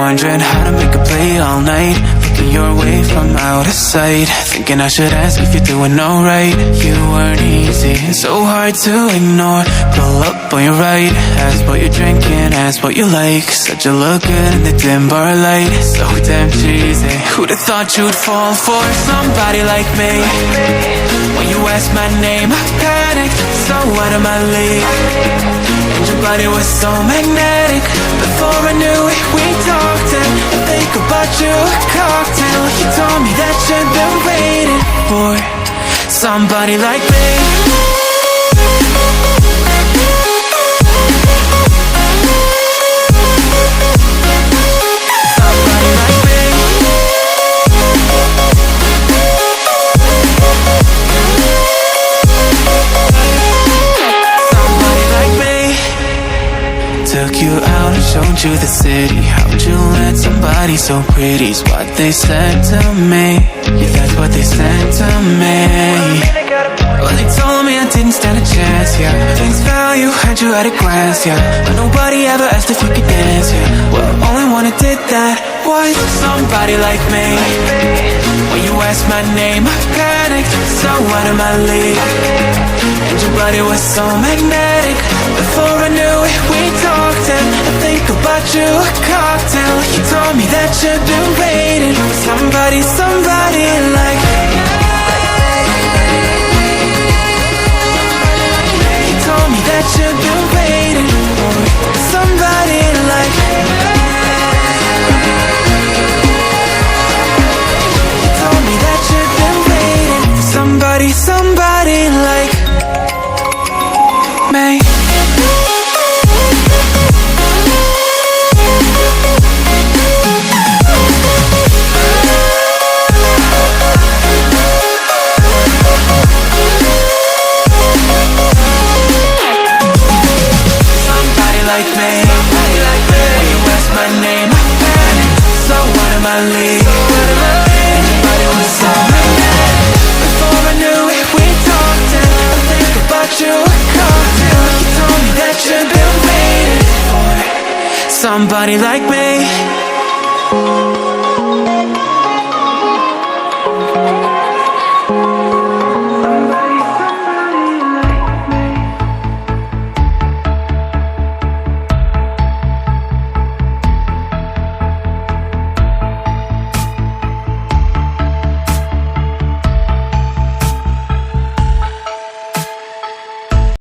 wondering how to make a play all night, looking your way from out of sight, thinking I should ask if you're doing alright. You weren't easy, so hard to ignore. Pull up on your right, ask what you're drinking, ask what you like. Said you look good in the dim bar light, so damn cheesy. Who'd have thought you'd fall for somebody like me? When you asked my name, I panicked, so out of my league. And your body was so magnetic. Before I knew it, we talked, and I think about you, a cocktail. You told me that you've been waiting for somebody like me. Took you out and showed you the city. How'd you let somebody so pretty's what they said to me? Yeah, that's what they said to me. Well, they told me I didn't stand a chance, yeah. Things value, had you at a glance, yeah. But nobody ever asked if you could dance, yeah. Well, only one who did that was somebody like me. When you asked my name, I panicked, so out of my league. And your body was so magnetic. Before I knew it, we talked, and I think about you, a cocktail. You told me that you've been waiting for somebody, somebody like me. You told me that you've been waiting for somebody like me. You told me that you've been waiting for somebody, somebody like me. Like me, when you asked my name, I panicked, so out of my league. And your body was so magnetic. Before I knew it, we talked, and I think about you, a cocktail. You told me that you've been waiting for somebody like me.